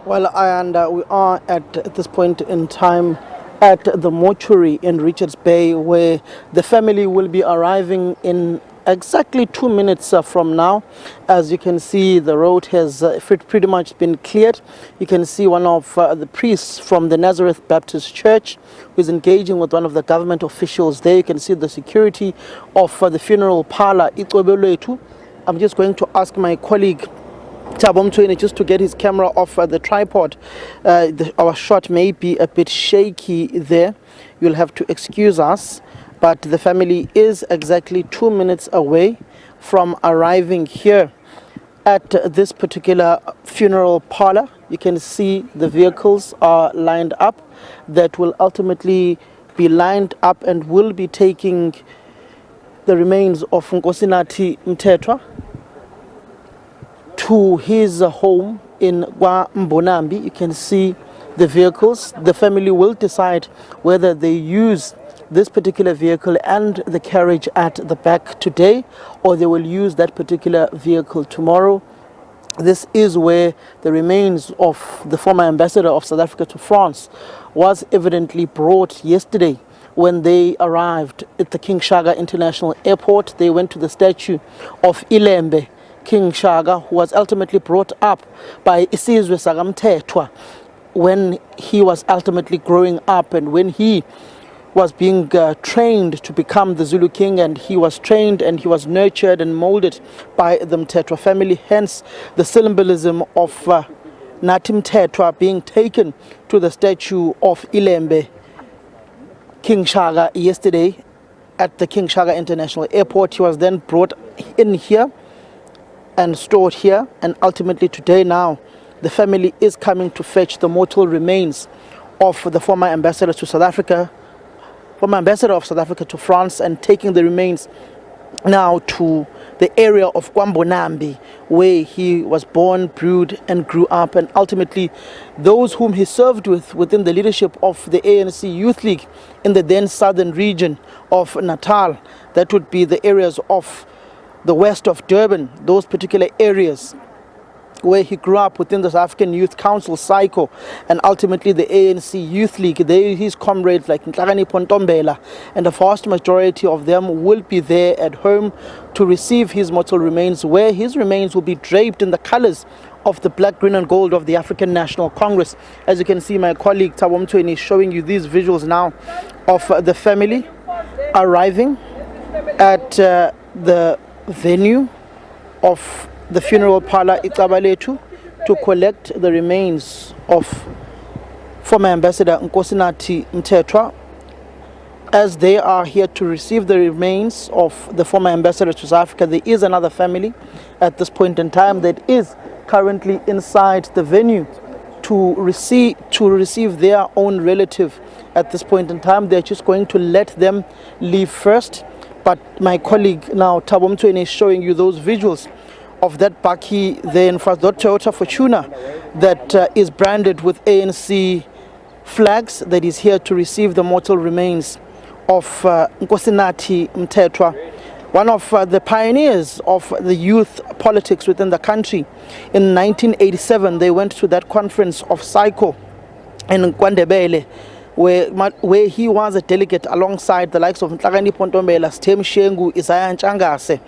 Well, and we are at this point in time at the mortuary in Richards Bay, where the family will be arriving in exactly 2 minutes from now. As you can see, the road has pretty much been cleared. You can see one of the priests from the Nazareth Baptist Church who is engaging with one of the government officials there. You can see the security of the funeral parlor. I'm just going to ask my colleague just to get his camera off the tripod. Our shot may be a bit shaky there. You'll have to excuse us, but the family is exactly 2 minutes away from arriving here at this particular funeral parlor. You can see the vehicles are lined up that will ultimately be lined up and will be taking the remains of Nkosi Nathi Mthethwa to his home in Kwa-Mbonambi. You can see the vehicles. The family will decide whether they use this particular vehicle and the carriage at the back today, or they will use that particular vehicle tomorrow. This is where the remains of the former ambassador of South Africa to France was evidently brought yesterday. When they arrived at the King Shaka International Airport, they went to the statue of Ilembe King Shaka, who was ultimately brought up by Isizwe Mthethwa when he was ultimately growing up, and when he was being trained to become the Zulu king, and he was trained and he was nurtured and molded by the Mthethwa family. Hence the symbolism of Nathi Mthethwa being taken to the statue of Ilembe King Shaka yesterday at the King Shaka International Airport. He was then brought in here and stored here, and ultimately today now the family is coming to fetch the mortal remains of the former ambassador to South Africa, former ambassador of South Africa to France, and taking the remains now to the area of Kwa-Mbonambi, where he was born, brewed and grew up, and ultimately those whom he served with within the leadership of the ANC Youth League in the then southern region of Natal. That would be the areas of the west of Durban, those particular areas where he grew up within the South African Youth Council cycle, and ultimately the ANC Youth League. They, his comrades like Ntombela, and the vast majority of them will be there at home to receive his mortal remains, where his remains will be draped in the colors of the black, green and gold of the African National Congress. As you can see, my colleague Thabomthweni is showing you these visuals now of the family arriving at the venue of the funeral parlor Icabaletu to collect the remains of former ambassador Nkosi Nathi Mthethwa. As they are here to receive the remains of the former ambassador to South Africa, there is another family at this point in time that is currently inside the venue to receive their own relative. At this point in time, they're just going to let them leave first. But my colleague now, Thabomthweni, is showing you those visuals of that bakkie there in front, that Toyota Fortuner that is branded with ANC flags, that is here to receive the mortal remains of Nkosi Nathi Mthethwa, one of the pioneers of the youth politics within the country. In 1987, they went to that conference of Psycho in KwaNdebele, where he was a delegate alongside the likes of Ntombela, Stem Shengu, Isaiah Nchangase,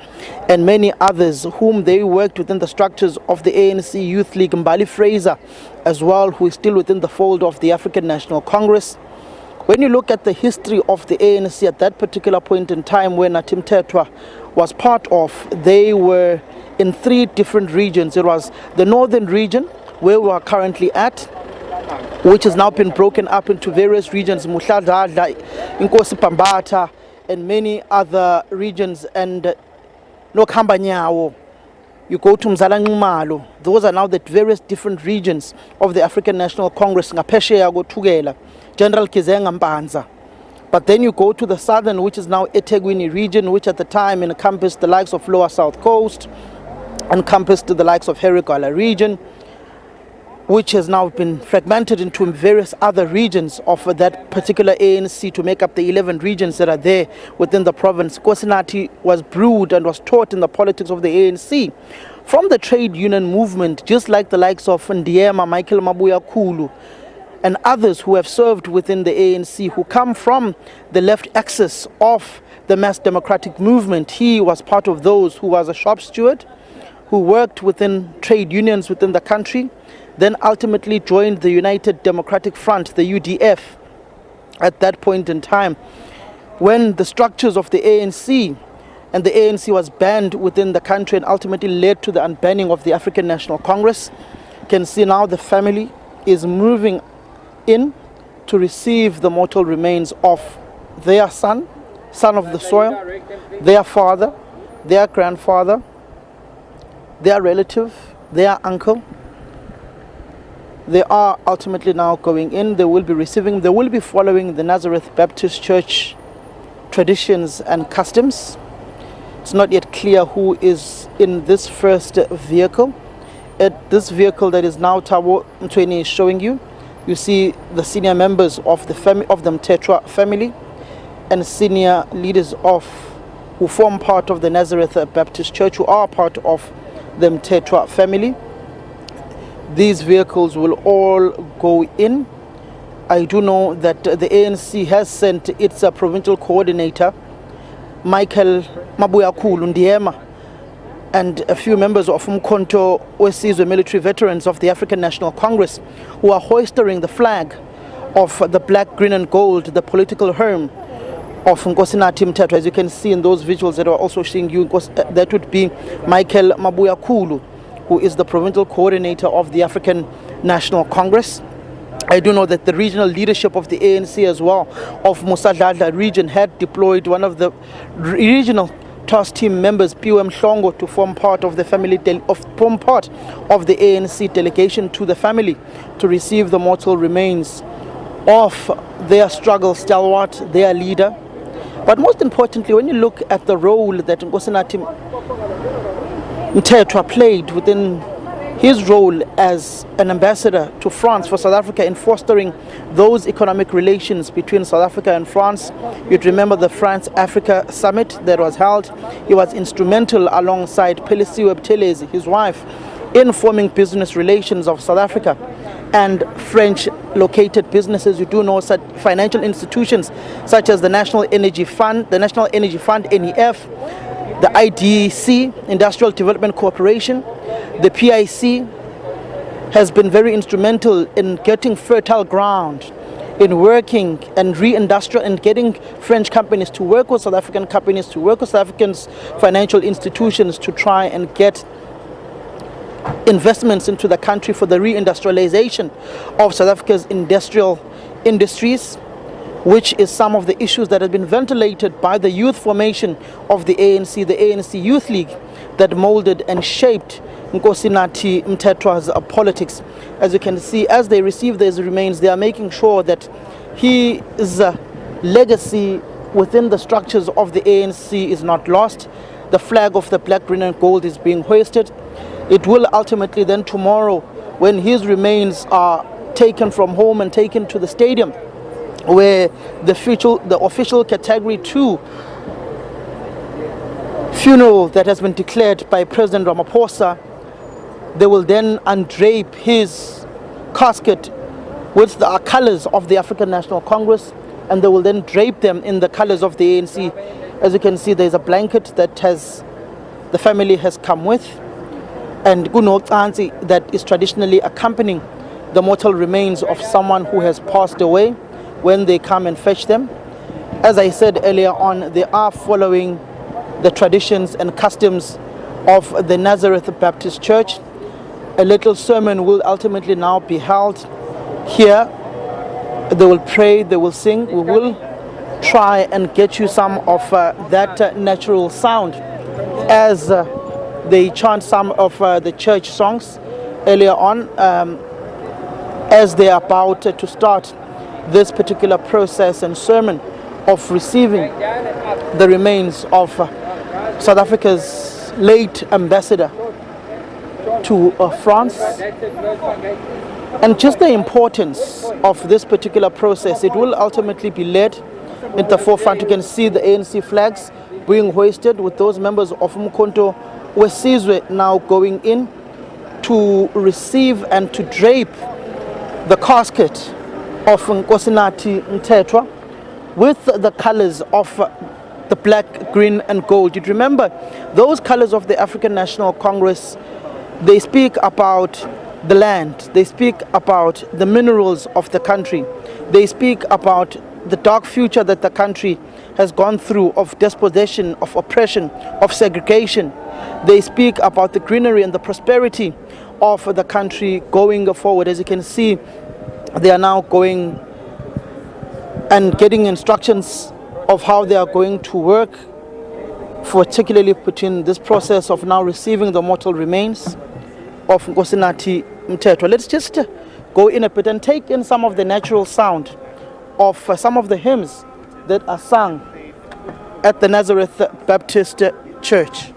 and many others whom they worked within the structures of the ANC Youth League. Mbali Fraser as well, who is still within the fold of the African National Congress. When you look at the history of the ANC at that particular point in time where Nathi Mthethwa was part of, they were in 3 different regions. It was the northern region, where we are currently at, which has now been broken up into various regions, Muhladladla, Inkosi Pambata, and many other regions, and Nokhamba Nyawo. You go to Mzala. Those are now the various different regions of the African National Congress. Ngapesheya go Tugela, General Kizenga Mpanza. But then you go to the southern, which is now eThekwini region, which at the time encompassed the likes of Lower South Coast, encompassed the likes of Herigala region, which has now been fragmented into various other regions of that particular ANC to make up the 11 regions that are there within the province. Nkosi Nathi was brewed and was taught in the politics of the ANC from the trade union movement, just like the likes of Ndiema, Michael Mabuya Kulu, and others who have served within the ANC, who come from the left axis of the mass democratic movement. He was part of those who was a shop steward, who worked within trade unions within the country, then ultimately joined the United Democratic Front, the UDF, at that point in time, when the structures of the ANC and the ANC was banned within the country and ultimately led to the unbanning of the African National Congress. You can see now the family is moving in to receive the mortal remains of their son of the soil, their father, their grandfather, their relative, their uncle. They are ultimately now going in. They will be following the Nazareth Baptist Church traditions and customs. It's not yet clear who is in this first vehicle. This vehicle that is now Thabo Mthweni is showing you, you see the senior members of the Mthethwa family and senior leaders who form part of the Nazareth Baptist Church, who are part of the Mthethwa family. These vehicles will all go in. I do know that the ANC has sent its provincial coordinator, Michael Mabuya Kulu Ndiema, and a few members of Umkhonto Wesizwe military veterans of the African National Congress, who are hoisting the flag of the black, green and gold, the political home of Nathi Mthethwa. As you can see in those visuals that are also showing you, that would be Michael Mabuya Kulu, who is the provincial coordinator of the African National Congress. I do know that the regional leadership of the ANC as well, of Musadladla region, had deployed one of the regional task team members, P.O.M. Hlongo, to form part of the ANC delegation to the family to receive the mortal remains of their struggle stalwart, their leader. But most importantly, when you look at the role that Nathi Mthethwa played within his role as an ambassador to France for South Africa in fostering those economic relations between South Africa and France. You'd remember the France-Africa summit that was held. He was instrumental alongside Pelisiwe Buthelezi, his wife, in forming business relations of South Africa and French-located businesses. You do know such financial institutions such as the National Energy Fund, NEF, the IDC, Industrial Development Corporation. The PIC has been very instrumental in getting fertile ground, in working and and getting French companies to work with South African companies, to work with South Africans' financial institutions to try and get investments into the country for the reindustrialization of South Africa's industries, which is some of the issues that have been ventilated by the youth formation of the ANC Youth League, that molded and shaped Nathi Mthethwa's politics. As you can see, as they receive these remains, they are making sure that his legacy within the structures of the ANC is not lost. The flag of the black, green and gold is being hoisted. It will ultimately then tomorrow, when his remains are taken from home and taken to the stadium, where the official Category 2 funeral that has been declared by President Ramaphosa, they will then undrape his casket with the colors of the African National Congress, and they will then drape them in the colors of the ANC. As you can see, there's a blanket that the family has come with, and Gunotsansi that is traditionally accompanying the mortal remains of someone who has passed away when they come and fetch them. As I said earlier on, they are following the traditions and customs of the Nazareth Baptist Church. A little sermon will ultimately now be held here. They will pray, they will sing. We will try and get you some of that natural sound as they chant some of the church songs earlier on, as they are about to start this particular process and sermon of receiving the remains of South Africa's late ambassador to France. And just the importance of this particular process, it will ultimately be led at the forefront. You can see the ANC flags being hoisted with those members of Umkhonto Wesizwe now going in to receive and to drape the casket of Nkosi Nathi Mthethwa with the colors of the black, green and gold. You remember those colors of the African National Congress, they speak about the land, they speak about the minerals of the country, they speak about the dark future that the country has gone through of dispossession, of oppression, of segregation. They speak about the greenery and the prosperity of the country going forward. As you can see, they are now going and getting instructions of how they are going to work, particularly between this process of now receiving the mortal remains of Nkosi Nathi Mthethwa. Let's just go in a bit and take in some of the natural sound of some of the hymns that are sung at the Nazareth Baptist Church.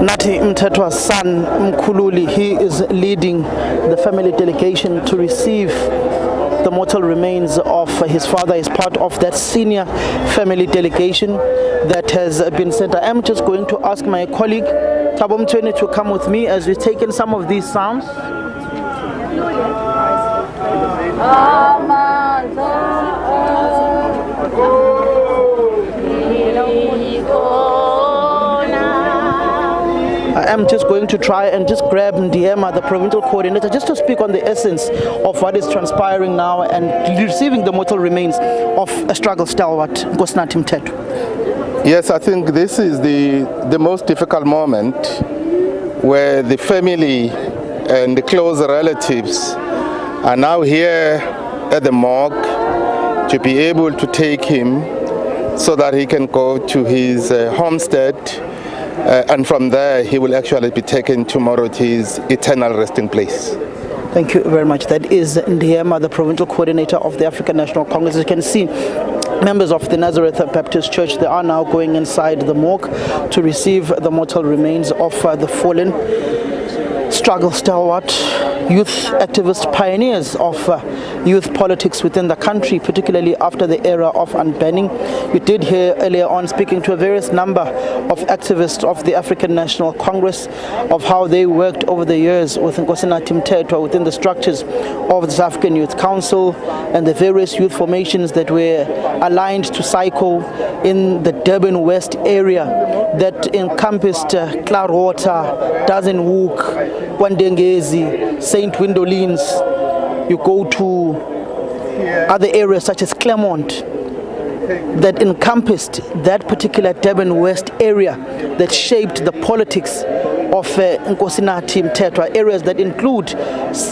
Nathi Mthethwa's son Mkhululi, he is leading the family delegation to receive the mortal remains of his father as part of that senior family delegation that has been sent. I am just going to ask my colleague Thabo Mthweni to come with me as we take in some of these sounds. I am just going to try and just grab Ndiema, the provincial coordinator, just to speak on the essence of what is transpiring now and receiving the mortal remains of a struggle stalwart, Nkosi Nathi Mthethwa. Yes, I think this is the most difficult moment where the family and the close relatives are now here at the morgue to be able to take him so that he can go to his homestead. And from there, he will actually be taken tomorrow to his eternal resting place. Thank you very much. That is Ndiema, the provincial coordinator of the African National Congress. As you can see, members of the Nazareth Baptist Church, they are now going inside the morgue to receive the mortal remains of the fallen struggle stalwart, youth activist, pioneers of youth politics within the country, particularly after the era of unbanning. You did hear earlier on speaking to a various number of activists of the African National Congress of how they worked over the years with Nkosi Nathi Mthethwa within the structures of the South African Youth Council and the various youth formations that were aligned to SAICO in the Durban West area that encompassed Cloudwater, Dazenhoek, Kwandengezi, St. Windolins. You go to other areas such as Claremont that encompassed that particular Durban West area that shaped the politics of Nkosi Nathi Mthethwa, areas that include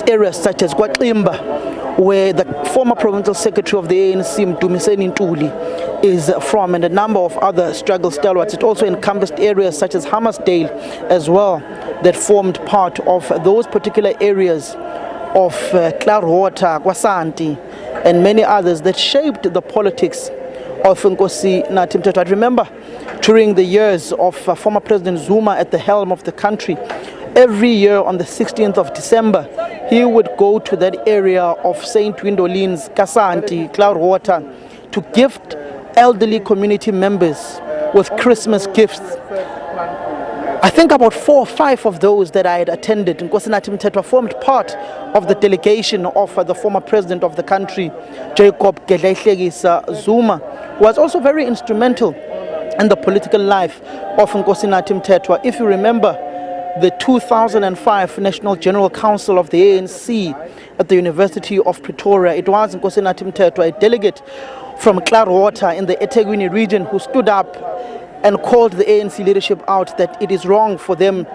areas such as KwaXimba, where the former provincial secretary of the ANC, Mdumiseni Ntuli, is from, and a number of other struggle stalwarts. It also encompassed areas such as Hammersdale as well, that formed part of those particular areas of Cloudwater, Kwasanti, and many others that shaped the politics of Nkosi Nathi Mthethwa. I remember during the years of former President Zuma at the helm of the country, every year on the 16th of December, he would go to that area of St. Windolins, Kasanti, Cloudwater, to gift elderly community members with Christmas gifts. I think about 4 or 5 of those that I had attended, Nkosi Nathi Mthethwa formed part of the delegation of the former president of the country, Jacob Gedleyihlekisa Zuma, who was also very instrumental in the political life of Nkosi Nathi Mthethwa. If you remember the 2005 National General Council of the ANC at the University of Pretoria, it was Nkosi Nathi Mthethwa, a delegate from Cloudwater in the eThekwini region, who stood up and called the ANC leadership out that it is wrong for them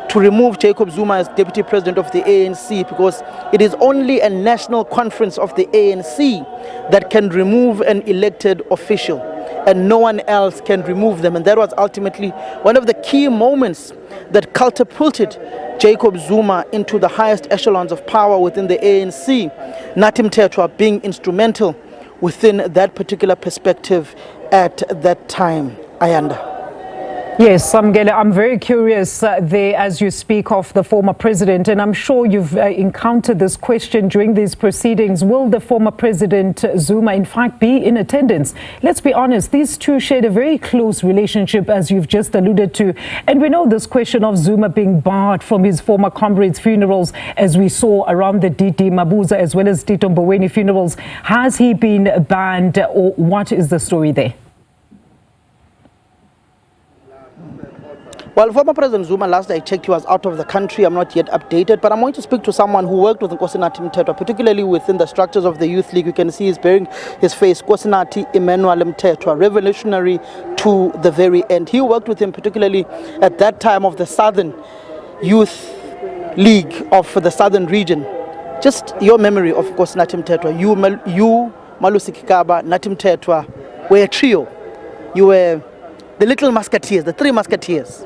to remove Jacob Zuma as deputy president of the ANC, because it is only a national conference of the ANC that can remove an elected official, and no one else can remove them. And that was ultimately one of the key moments that catapulted Jacob Zuma into the highest echelons of power within the ANC, Nathi Mthethwa being instrumental within that particular perspective at that time. Ayanda. Yes, Samkele, I'm very curious there as you speak of the former president, and I'm sure you've encountered this question during these proceedings. Will the former president Zuma in fact be in attendance? Let's be honest, these two shared a very close relationship, as you've just alluded to. And we know this question of Zuma being barred from his former comrades' funerals, as we saw around the DD Mabuza as well as Tito Mboweni funerals. Has he been banned, or what is the story there? Well, former President Zuma, last I checked, he was out of the country. I'm not yet updated, but I'm going to speak to someone who worked with Nathi Mthethwa, particularly within the structures of the Youth League. You can see he's bearing his face, Nathi Mthethwa, revolutionary to the very end. He worked with him particularly at that time of the Southern Youth League of the Southern region. Just your memory of Nathi Mthethwa. You, Malusi Kikaba, Nathi Mthethwa were a trio. You were the little musketeers, the three musketeers.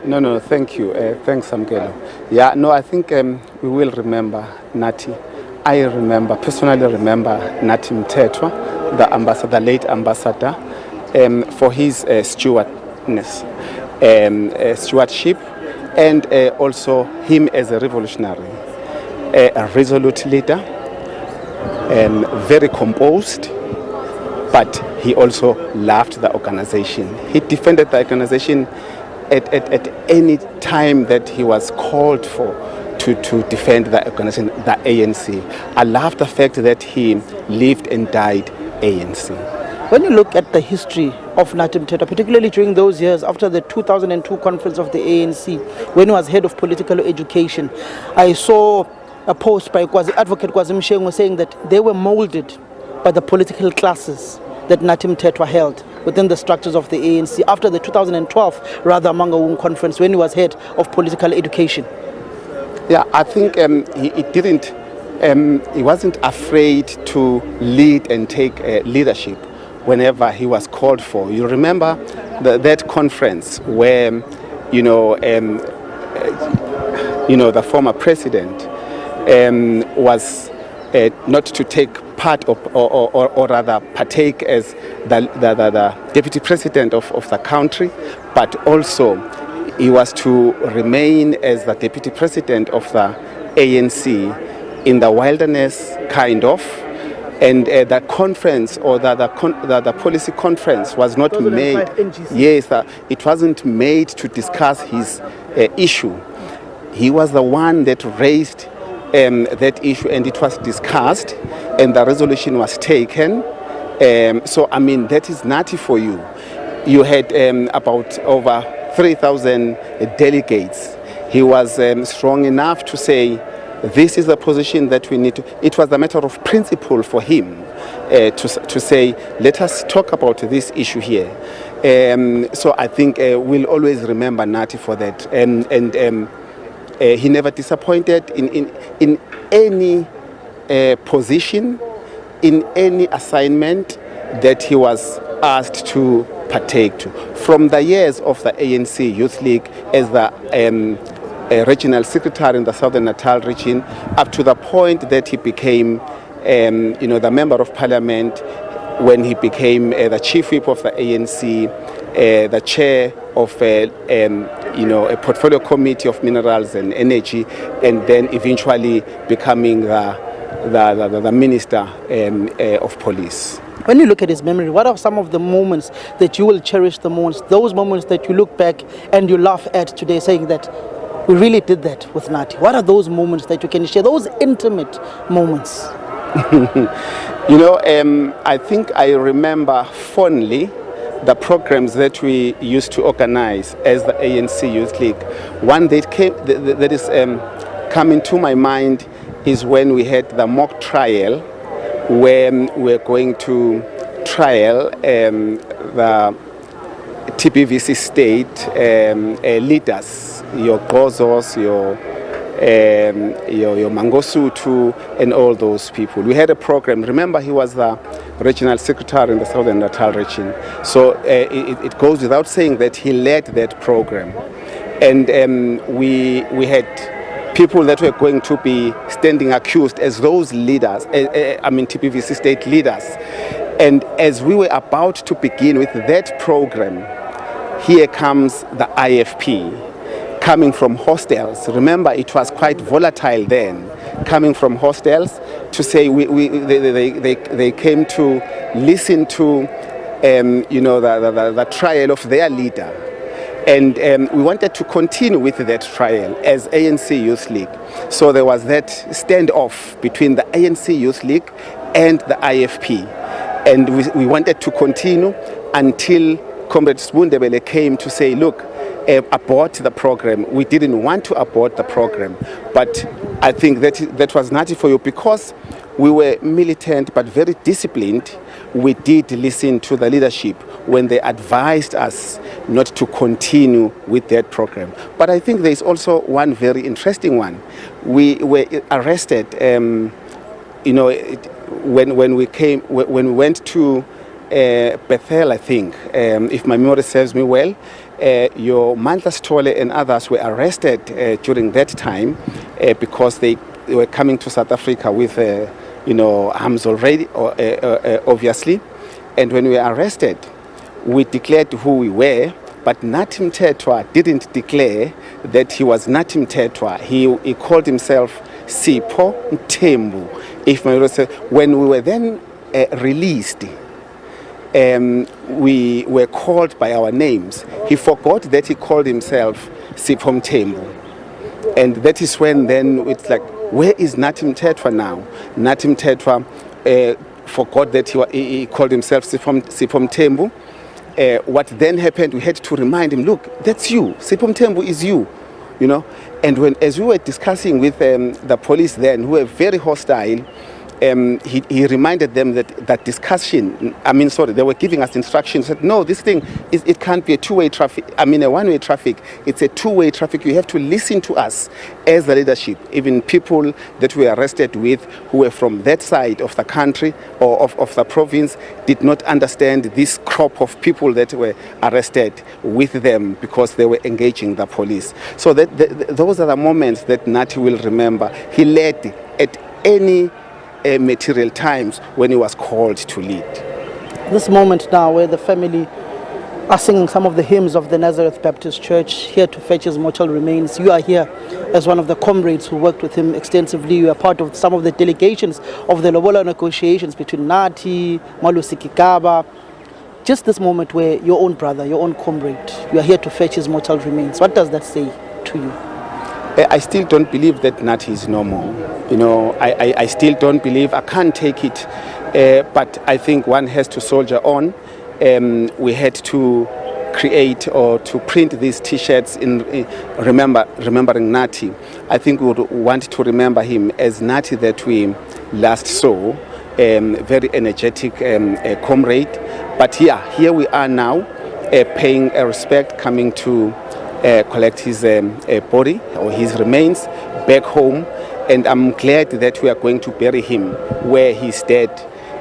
No, thank you. Thanks, Samkele. Yeah, no, I think we will remember Nathi. I personally remember Nathi Mthethwa, the late ambassador, for his stewardship, and also him as a revolutionary, a resolute leader, very composed, but he also loved the organization. He defended the organization at any time that he was called for to defend the organization, the ANC. I love the fact that he lived and died ANC. When you look at the history of Nathi Mthethwa, particularly during those years after the 2002 conference of the ANC, when he was head of political education, I saw a post by Advocate KwaZulu-Natal saying that they were molded by the political classes that Nathi Mthethwa held within the structures of the ANC after the 2012 Rather Mangawung conference, when he was head of political education. Yeah, I think he wasn't afraid to lead and take leadership whenever he was called for. You remember that conference where, the former president was not to take part of, or rather partake as the deputy president of the country, but also he was to remain as the deputy president of the ANC in the wilderness, kind of. And the conference, or the policy conference, was not made. Yes, it wasn't made to discuss his issue. He was the one that raised that issue, and it was discussed, and the resolution was taken. So, I mean, that is Nathi for you. You had about over 3,000 delegates. He was strong enough to say, this is the position that we need to. It was a matter of principle for him to say, let us talk about this issue here. So I think we'll always remember Nathi for that. And he never disappointed in any position, in any assignment that he was asked to partake to. From the years of the ANC Youth League as the regional secretary in the Southern Natal region, up to the point that he became the member of parliament, when he became the chief whip of the ANC, the chair of a portfolio committee of minerals and energy, and then eventually becoming the minister of police. When you look at his memory, what are some of the moments that you will cherish the most, those moments that you look back and you laugh at today, saying that we really did that with Nathi? What are those moments that you can share, those intimate moments? I think I remember fondly the programs that we used to organize as the ANC Youth League. One that is coming to my mind is when we had the mock trial, when we're going to trial the TBVC state leaders your Gozos, your Mangosuthu, and all those people. We had a program. Remember, he was the regional secretary in the Southern Natal region. So it goes without saying that he led that program. And we had people that were going to be standing accused as those leaders, TPVC state leaders. And as we were about to begin with that program, here comes the IFP, coming from hostels. Remember, it was quite volatile then, coming from hostels to say they came to listen to the trial of their leader. And we wanted to continue with that trial as ANC Youth League. So there was that standoff between the ANC Youth League and the IFP. And we wanted to continue until Comrade Sbundebele came to say, look, abort the program. We didn't want to abort the program, but I think that was Nathi for you, because we were militant but very disciplined. We did listen to the leadership when they advised us not to continue with that program. But I think there is also one very interesting one. We were arrested, when we went to Bethel, I think, if my memory serves me well. Your Mandla Stole and others were arrested during that time because they were coming to South Africa with arms already, obviously. And when we were arrested, we declared who we were, but Nathi Mthethwa didn't declare that he was Nathi Mthethwa. He called himself Sipho Mthembu. If my memory serves, when we were then released, we were called by our names. He forgot that he called himself Sipho Mthembu. And that is when then it's like, where is Nathi Mthethwa now? Nathi Mthethwa forgot that he called himself Sipho Mthembu. What then happened, we had to remind him, look, that's you. Sipho Mthembu is you. And as we were discussing with the police then, who were very hostile, he reminded them that discussion, they were giving us instructions, said, no, this thing, it can't be a two-way traffic, a one-way traffic, it's a two-way traffic. You have to listen to us as the leadership. Even people that we were arrested with, who were from that side of the country or of the province, did not understand this crop of people that were arrested with them because they were engaging the police. So those are the moments that Nathi will remember. He led at any material times when he was called to lead. This moment now where the family are singing some of the hymns of the Nazareth Baptist Church, here to fetch his mortal remains. You are here as one of the comrades who worked with him extensively. You are part of some of the delegations of the Lobola negotiations between Nathi, Malusi Kigaba. Just this moment where your own brother, your own comrade, you are here to fetch his mortal remains. What does that say to you? I still don't believe that Nathi is normal. I still don't believe, I can't take it, but I think one has to soldier on. We had to create or to print these T-shirts in remembering Nathi. I think we would want to remember him as Nathi that we last saw, very energetic comrade. But here we are now, paying a respect, coming to collect his body or his remains back home, and I'm glad that we are going to bury him where his dead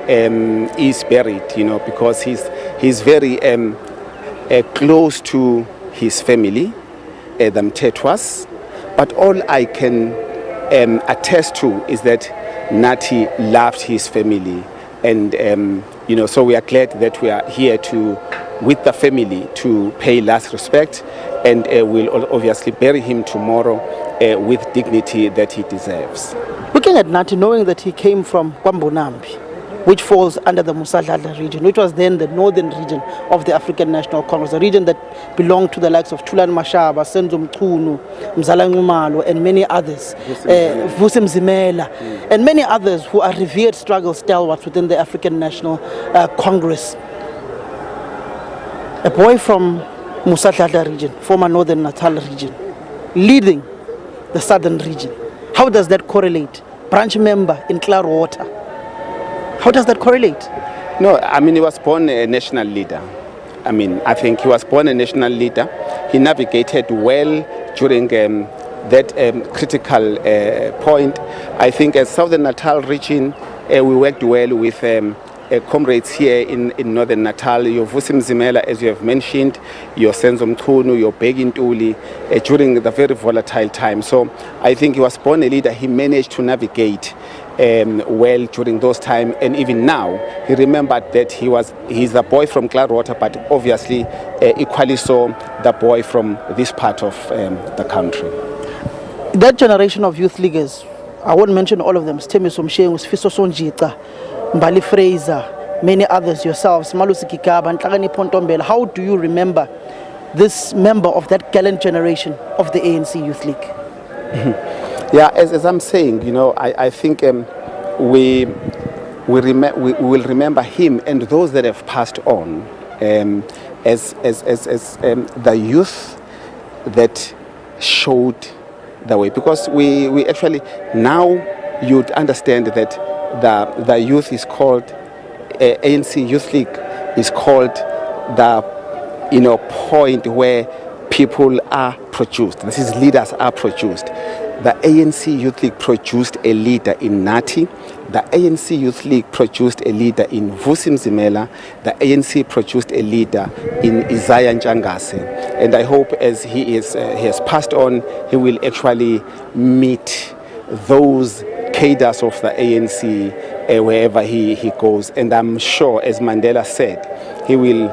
is buried, because he's very close to his family, the Mthethwas. But all I can attest to is that Nathi loved his family, and so we are glad that we are here with the family to pay last respect, and we'll obviously bury him tomorrow with dignity that he deserves. Looking at Nathi, knowing that he came from Kwa-Mbonambi, which falls under the Musadlala region, which was then the northern region of the African National Congress, a region that belonged to the likes of Thulan Mashaba, Senzo Mchunu, Mzala Ngumalo, and many others, Vusi Mzimela, and many others who are revered struggle stalwarts within the African National Congress. A boy from Musadlala region, former Northern Natal region, leading the southern region. How does that correlate? Branch member in Clearwater. How does that correlate? No, he was born a national leader. I mean, I think he was born a national leader. He navigated well during that critical point. I think as Southern Natal region, we worked well with comrades here in Northern Natal, your Vusi Mzimela, as you have mentioned, your Senzo Mchunu, your Begi Ntuli, during the very volatile time. So I think he was born a leader. He managed to navigate well during those times, and even now he remembered that he's a boy from Cloudwater, but obviously equally so the boy from this part of the country. That generation of youth leaguers, I won't mention all of them, Stemi Somsheng, Fiso Sonjita, Mbali Fraser, many others, yourselves, Malusi Kikaba, and Tlagani Pontombela. How do you remember this member of that gallant generation of the ANC Youth League? Yeah, as I'm saying, you know, I think we will remember him and those that have passed on as the youth that showed the way. Because we actually, now you'd understand that the youth is called, ANC Youth League is called the, you know, point where people are produced. This is, leaders are produced. The ANC Youth League produced a leader in Nathi. The ANC Youth League produced a leader in Vusi Mzimela. The ANC produced a leader in Isaiah Njangase. And I hope as he has passed on, he will actually meet those cadres of the ANC wherever he goes. And I'm sure, as Mandela said, he will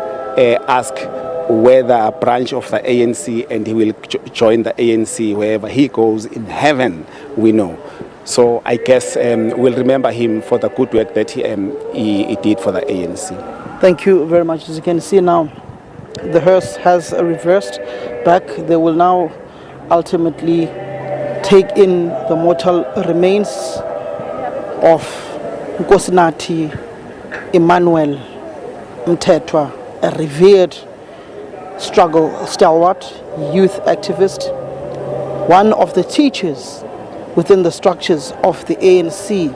ask whether a branch of the ANC, and he will join the ANC wherever he goes in heaven, we know. So I guess we'll remember him for the good work that he did for the ANC. Thank you very much. As you can see now, the hearse has reversed back. They will now ultimately take in the mortal remains of Nkosi Nathi Mthethwa, a revered struggle stalwart, youth activist, one of the teachers within the structures of the ANC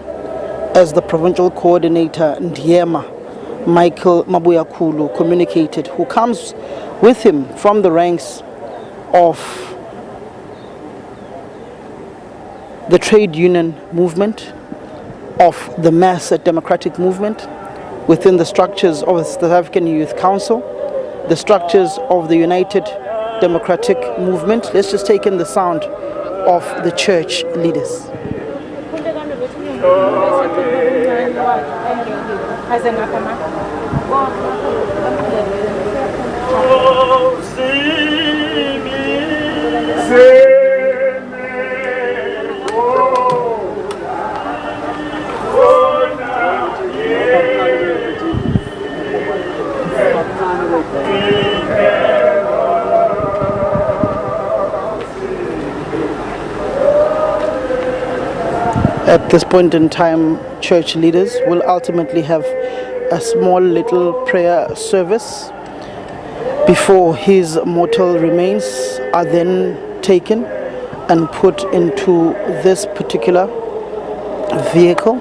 as the provincial coordinator Ndiema Michael Mabuyakulu communicated, who comes with him from the ranks of the trade union movement, of the mass democratic movement, within the structures of the South African Youth Council, the structures of the United Democratic Movement. Let's just take in the sound of the church leaders. At this point in time, church leaders will ultimately have a small little prayer service before his mortal remains are then taken and put into this particular vehicle,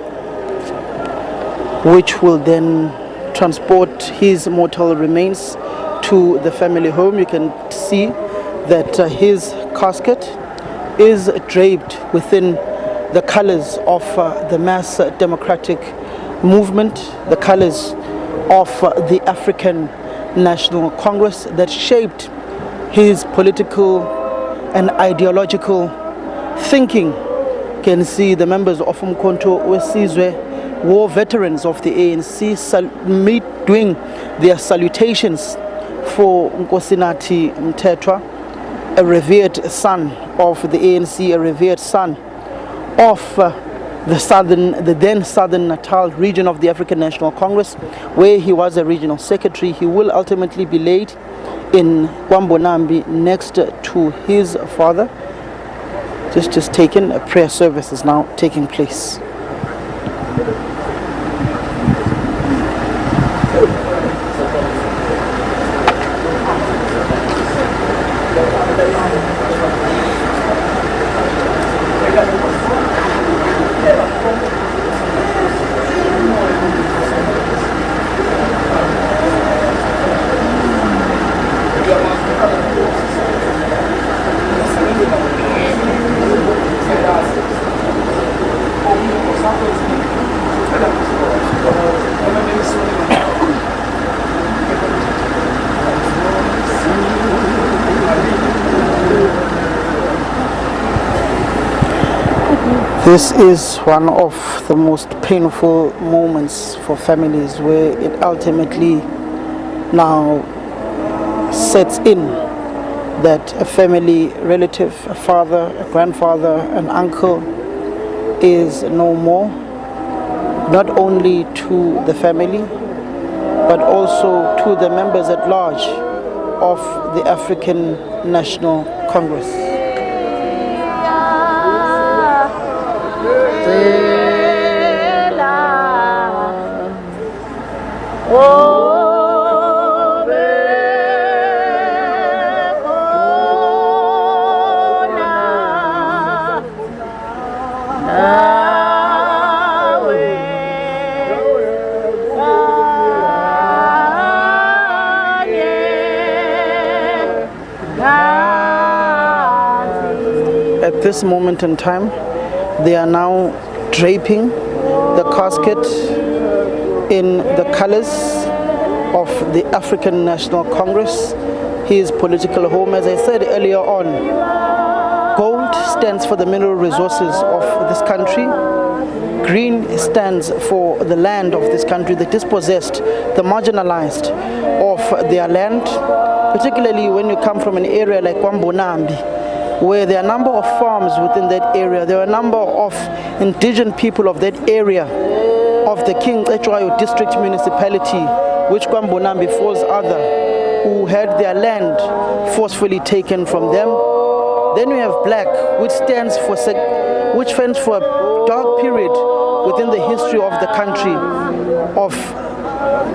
which will then transport his mortal remains to the family home. You can see that his casket is draped within the colors of the mass democratic movement, the colors of the African National Congress that shaped his political and ideological thinking. You can see the members of Umkhonto Wesizwe, war veterans of the ANC, doing their salutations for Nkosi Nathi Mthethwa, a revered son of the ANC, a revered son of the then Southern Natal region of the African National Congress, where he was a regional secretary. He will ultimately be laid in Kwa-Mbonambi next to his father. Just taken, a prayer service is now taking place. This is one of the most painful moments for families, where it ultimately now sets in that a family relative, a father, a grandfather, an uncle is no more, not only to the family but also to the members at large of the African National Congress. At this moment in time, they are now draping the casket in the colors of the African National Congress, his political home. As I said earlier on, gold stands for the mineral resources of this country. Green stands for the land of this country, the dispossessed, the marginalized of their land, particularly when you come from an area like Kwa-Mbonambi, where there are a number of farms within that area. There are a number of indigenous people of that area of the King Cetshwayo district municipality, which Kwa-Mbonambi falls under, who had their land forcefully taken from them. Then we have black, which stands for a dark period within the history of the country of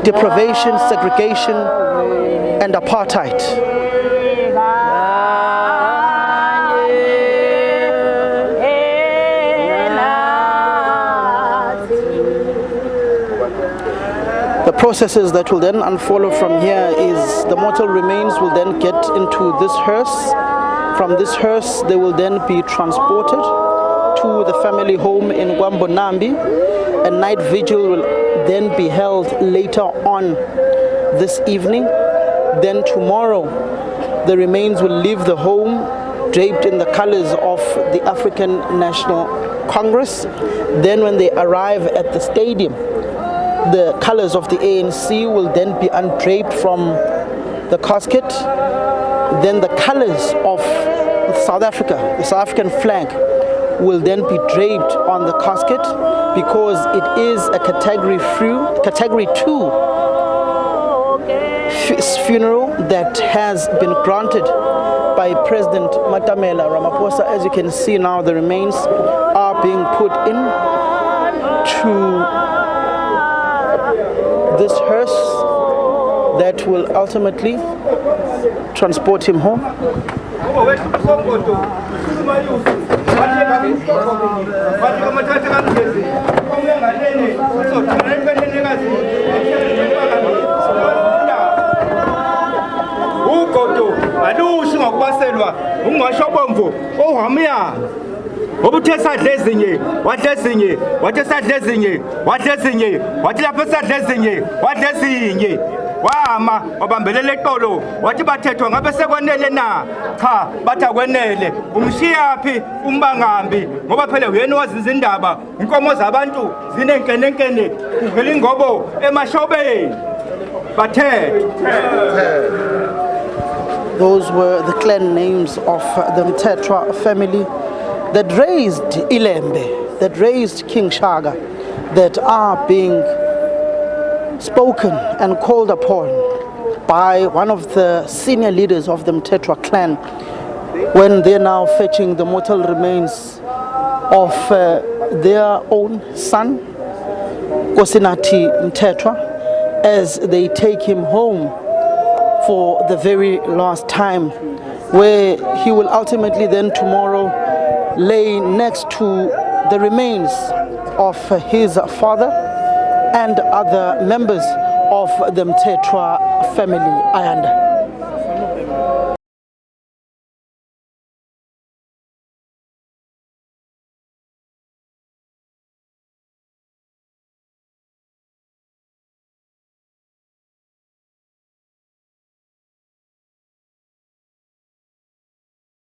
deprivation, segregation, and apartheid. The processes that will then unfold from here is the mortal remains will then get into this hearse. From this hearse, they will then be transported to the family home in Kwa-Mbonambi. A night vigil will then be held later on this evening. Then tomorrow, the remains will leave the home draped in the colors of the African National Congress. Then when they arrive at the stadium, the colors of the ANC will then be undraped from the casket. Then the colors of South Africa, the South African flag, will then be draped on the casket, because it is a category 2 funeral that has been granted by President Matamela Ramaphosa. As you can see now, the remains are being put in to this hearse that will ultimately transport him home. Wama obambelele xolo wathi bathethwa ngabe sekwanele na cha bathakwenele umshiyaphi umbangambi ngoba phela uyena waziza indaba inkomo zabantu zinenkenenkene kuvela ingobo emashobeni bathethwa. Those were the clan names of the Mthethwa family that raised Ilembe, that raised King Shaka, that are being spoken and called upon by one of the senior leaders of the Mthethwa clan when they're now fetching the mortal remains of their own son, Nathi Mthethwa, as they take him home for the very last time, where he will ultimately then tomorrow lay next to the remains of his father and other members of the Mthethwa family. Ayanda.